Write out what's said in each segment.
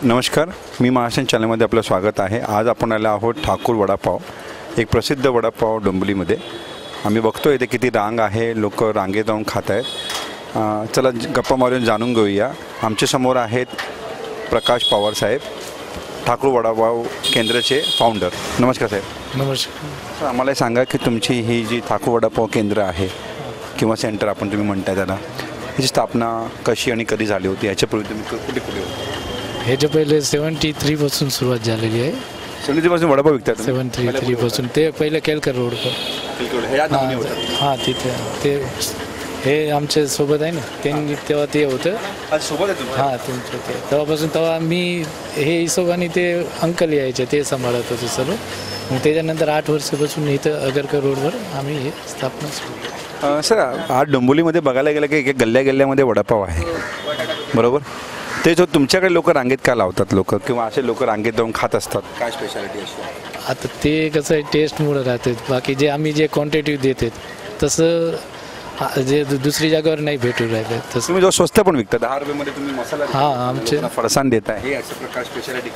नमस्कार, मी महाराष्ट्र चॅनलमध्ये आपलं स्वागत आहे। आज आपण आलो आहोत ठाकूर वडापाव, एक प्रसिद्ध वडापाव डोंबिवलीमध्ये। आम्ही बघतो इथे किती रांग आहे, लोक रांगेत जाऊन खात आहेत। चला गप्पा मारून जाणून घेऊया। आमच्या समोर आहेत प्रकाश पवार साहेब, ठाकूर वडापाव केंद्राचे फाउंडर। नमस्कार साहेब। नमस्कार। आम्हाला सांगा की तुमची ही जी ठाकूर वडापाव केंद्र आहे किंवा सेंटर आपण तुम्ही म्हणताय त्याला, याची स्थापना कशी आणि कधी झाली होती? याच्यापूर्वी तुम्ही कुठे कुठे होते? ह्याच्या पहिले 73 पासून सुरुवात झालेली आहे। 73 पासून वडापाव विकतात? 73 पासून ते पहिले केलकर रोडवर। हां, तिथे ते हे आमच्या सोबत आहे ना, त्यांनी तेव्हा ते होतं सोबत आहे? हां, तुमचं ते तेव्हापासून तेव्हा मी हे हिशोबाने ते अंकल यायचे, ते सांभाळत होते सर्व। मग त्याच्यानंतर 8 वर्षापासून इथं अगरकर रोडवर आम्ही हे स्थापना सुरू। सर, आज डोंबिवलीमध्ये बघायला गेलं की एक गल्ल्या गल्ल्यामध्ये वडापाव आहे, बरोबर? ते जो तुमच्याकडे लोक रांगेत का लावतात लोक, किंवा असे लोक रांगेत जाऊन खात असतात, काय स्पेशालिटी असते? आता ते कसं आहे, टेस्टमुळं राहते। बाकी जे आम्ही जे क्वांटिटी देते तसं जे दुसरी जागेवर नाही भेटू राहिले तसं। तुम्ही जो स्वस्त पण विकता, 10 रुपयामध्ये तुम्ही मसाला आमचे फरसाण देताय, हे अशा प्रकार स्पेशालिटी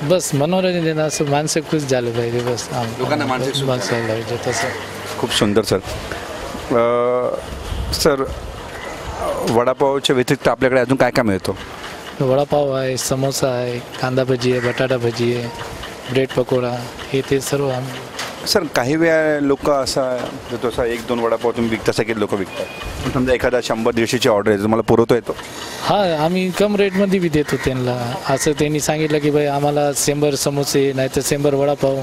बस मनोरंजन देणं, असं माणसं खुश झालं पाहिजे, बस लोकांना माणसं पाहिजे तसं। खूप सुंदर सर। सर, वडापावच्या व्यतिरिक्त आपल्याकडे अजून काय काय मिळतो? वडापाव आहे, समोसा आहे, कांदा भजी आहे, बटाटा भजी आहे, ब्रेड पकोडा, हे ते सर्व आम्ही। सर, काही वेळा लोक असा तसा 1-2 वडापाव तुम्ही विकता, सगळे लोक विकतात। समजा एखादा 100-150ची ऑर्डर आहे, तुम्हाला पुरवतो येतो? हां, आम्ही कम रेटमध्ये बी देतो त्यांना। असं त्यांनी सांगितलं की भाई आम्हाला 100 समोसे नाही तर 100 वडापाव,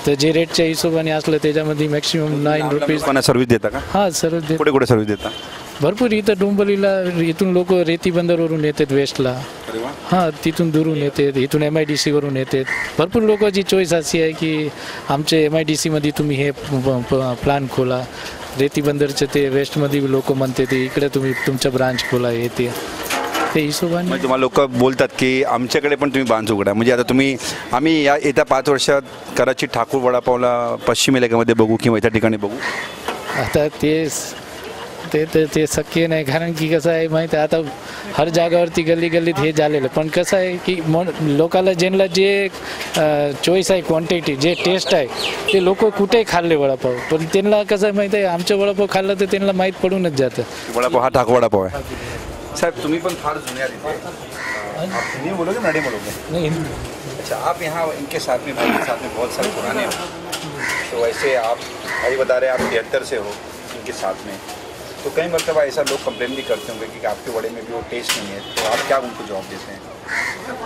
तर जे रेटच्या हिशोबाने असलं त्याच्यामध्ये मॅक्सिमम 9 रुपीज। सर्व्हिस देता का? हां, सर्व्हिस देतो। कुठे कुठे सर्व्हिस देता? भरपूर इथं डोंबिवलीला, इथून लोक रेती बंदरवरून येतात वेस्टला। हां, तिथून दुरून येतात, इथून MIDC वरून येतात। भरपूर लोकांची चॉईस अशी आहे की आमचे MIDC मध्ये तुम्ही हे प्लान खोला, रेती बंदरचे ते वेस्टमध्ये लोक म्हणते ते इकडे तुम्ही तुमचं ब्रांच खोला, येते ते हिशोबाने। म्हणजे तुम्हाला लोक बोलतात की आमच्याकडे पण तुम्ही ब्रांच उघडा। म्हणजे आता आम्ही या येत्या 5 वर्षात कराची ठाकूर वडापावला पश्चिम इलाक्यामध्ये बघू किंवा इतर ठिकाणी बघू? आता ते शक्य नाही, कारण की कसं आहे माहीत आहे, आता हर जागावरती गल्ली गल्लीत हे झालेलं। पण कसं आहे की लोकाला ज्यांना जे चॉईस आहे, क्वांटिटी जे टेस्ट आहे, ते लोक कुठेही खाल्ले वडापाव, पण त्यांना कसं आहे माहीत आहे, आमचं वडापाव खाल्लं तर त्यांना माहीत पडूनच जातं वडापाव हा ठाकूर वडापाव आहे। साहब, तुम्ही पण फार जुने आले, हिंदी बोलोगे मराठी बोलोगे? नहीं। अच्छा, आप यहाँ इनके साथ में, भाई के साथ में बहुत सारे पुराने हो, तो वैसे आप भाई बता रहे हैं आप 73 से हो इनके साथ में, तो कई मरतबा ऐसा लोग कंप्लेन भी करते होंगे कि आपके वड़े में भी वो टेस्ट नहीं है, तो आप क्या उनको जवाब देते हैं?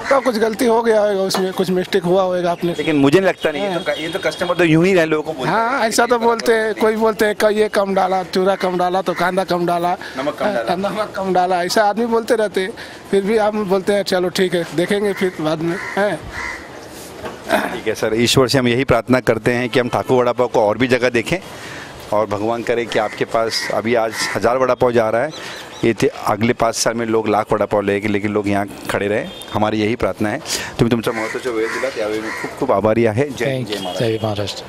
तो कुछ गलती हो गया होगा, उसमें कुछ मिस्टेक हुआ होगा आपने। लेकिन मुझे नहीं लगता, नहीं ये तो कस्टमर तो यूं ही है, लोगों को बोलते हैं। हाँ, ऐसा तो बोलते हैं, कोई बोलते हैं ये कम डाला, चूरा कम डाला, तो कांदा कम डाला, नमक कम डाला, ऐसा आदमी बोलते रहते। फिर भी हम बोलते हैं चलो ठीक है, देखेंगे फिर बाद में है। ठीक है सर, ईश्वर से हम यही प्रार्थना करते हैं कि हम ठाकूर वड़ापाव को और भी जगह देखें, और भगवान करे कि आपके पास अभी आज 1000 वड़ापाव जा रहा है, ये थे अगले 5 साल में लोग लाख वड़ापाव लेके, लेकिन लोग यहाँ खड़े रहे। हमारी यही प्रार्थना है। तुम्ही तुमचा महत्त्वाचा वेळ दिला त्यावेळी मी खूप खूप आभारी आहे। जय जय महाराष्ट्र।